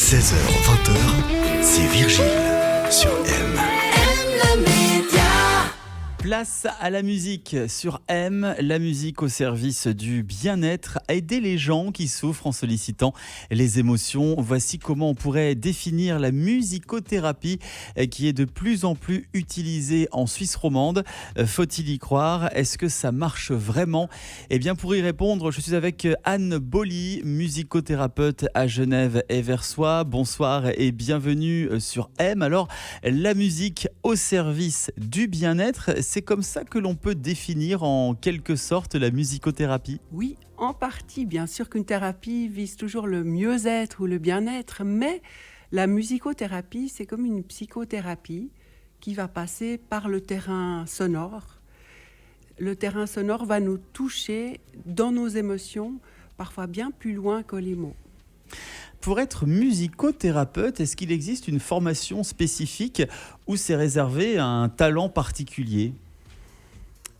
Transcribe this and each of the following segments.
16h20, c'est Virgile sur M. Place à la musique sur M, la musique au service du bien-être, aider les gens qui souffrent en sollicitant les émotions. Voici comment on pourrait définir la musicothérapie qui est de plus en plus utilisée en Suisse romande. Faut-il y croire? Est-ce que ça marche vraiment? Eh bien, pour y répondre, je suis avec Anne Bolly, musicothérapeute à Genève et Versoix. Bonsoir et bienvenue sur M. Alors, la musique au service du bien-être, c'est comme ça que l'on peut définir en quelque sorte la musicothérapie? Oui, en partie. Bien sûr qu'une thérapie vise toujours le mieux-être ou le bien-être, mais la musicothérapie, c'est comme une psychothérapie qui va passer par le terrain sonore. Le terrain sonore va nous toucher dans nos émotions, parfois bien plus loin que les mots. Pour être musicothérapeute, est-ce qu'il existe une formation spécifique ou c'est réservé à un talent particulier?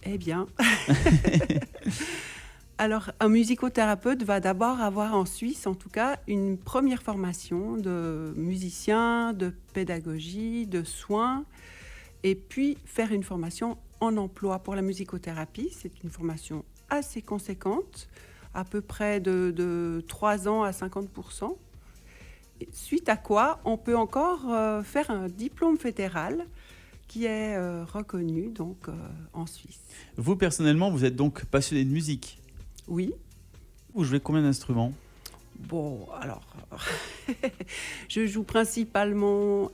Eh bien, alors un musicothérapeute va d'abord avoir en Suisse, en tout cas, une première formation de musicien, de pédagogie, de soins, et puis faire une formation en emploi pour la musicothérapie. C'est une formation assez conséquente, à peu près de 3 ans à 50%. Suite à quoi, on peut encore faire un diplôme fédéral qui est reconnu donc en Suisse. Vous, personnellement, vous êtes donc passionné de musique? Oui. Vous jouez combien d'instruments? Bon, alors, je joue principalement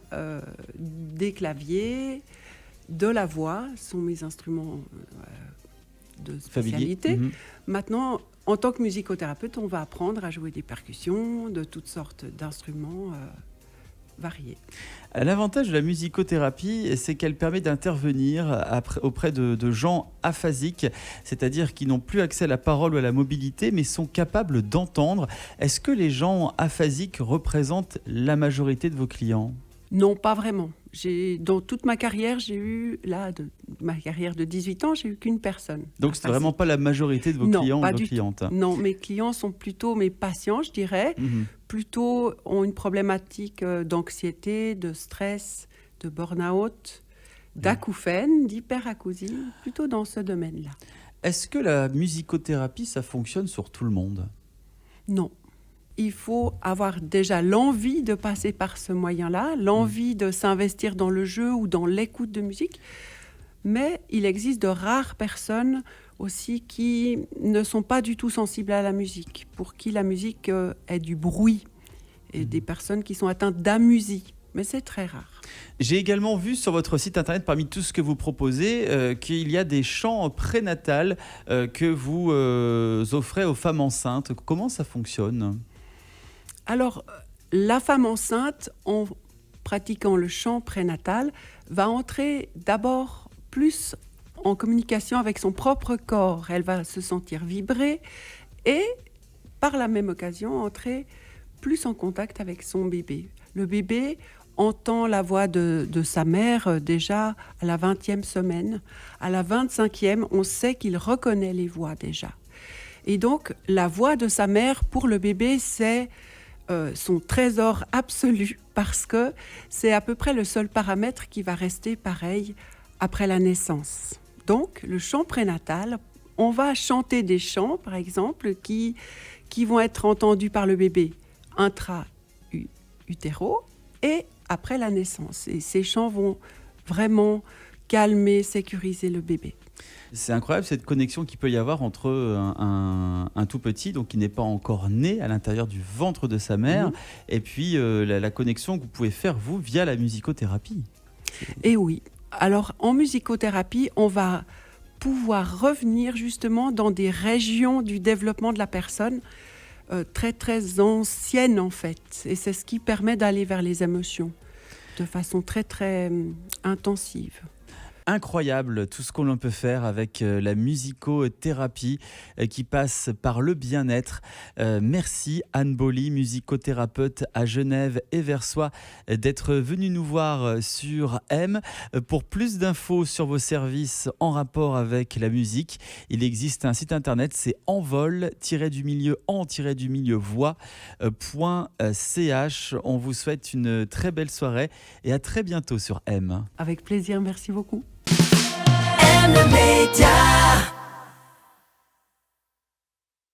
des claviers, de la voix, ce sont mes instruments de spécialité. Maintenant, en tant que musicothérapeute, on va apprendre à jouer des percussions, de toutes sortes d'instruments variés. L'avantage de la musicothérapie, c'est qu'elle permet d'intervenir auprès de gens aphasiques, c'est-à-dire qui n'ont plus accès à la parole ou à la mobilité, mais sont capables d'entendre. Est-ce que les gens aphasiques représentent la majorité de vos clients? Non, pas vraiment. Dans toute ma carrière, ma carrière de 18 ans, j'ai eu qu'une personne. Donc, c'est vraiment pas la majorité de vos clients ou de vos clientes? Non, mes clients sont plutôt mes patients, je dirais. Plutôt ont une problématique d'anxiété, de stress, de burn-out, d'acouphènes, d'hyperacousie, plutôt dans ce domaine-là. Est-ce que la musicothérapie, ça fonctionne sur tout le monde? Non. Il faut avoir déjà l'envie de passer par ce moyen-là, l'envie de s'investir dans le jeu ou dans l'écoute de musique. Mais il existe de rares personnes aussi qui ne sont pas du tout sensibles à la musique, pour qui la musique est du bruit, et des personnes qui sont atteintes d'amusie. Mais c'est très rare. J'ai également vu sur votre site internet, parmi tout ce que vous proposez, qu'il y a des chants prénatales que vous offrez aux femmes enceintes. Comment ça fonctionne ? Alors, la femme enceinte, en pratiquant le chant prénatal, va entrer d'abord plus en communication avec son propre corps. Elle va se sentir vibrer et, par la même occasion, entrer plus en contact avec son bébé. Le bébé entend la voix de sa mère déjà à la 20e semaine. À la 25e, on sait qu'il reconnaît les voix déjà. Et donc, la voix de sa mère, pour le bébé, c'est son trésor absolu, parce que c'est à peu près le seul paramètre qui va rester pareil après la naissance. Donc, le chant prénatal, on va chanter des chants, par exemple, qui vont être entendus par le bébé intra-utéro et après la naissance. Et ces chants vont vraiment calmer, sécuriser le bébé. C'est incroyable cette connexion qu'il peut y avoir entre un tout petit, donc qui n'est pas encore né à l'intérieur du ventre de sa mère, et puis la connexion que vous pouvez faire, vous, via la musicothérapie. Et oui. Alors, en musicothérapie, on va pouvoir revenir justement dans des régions du développement de la personne très, très anciennes, en fait. Et c'est ce qui permet d'aller vers les émotions de façon très, très intensive. Incroyable tout ce qu'on peut faire avec la musicothérapie qui passe par le bien-être. Merci Anne Boly, musicothérapeute à Genève et Versoix, d'être venue nous voir sur M. Pour plus d'infos sur vos services en rapport avec la musique, il existe un site internet, c'est envol-voix.ch. On vous souhaite une très belle soirée et à très bientôt sur M. Avec plaisir, merci beaucoup. M Media.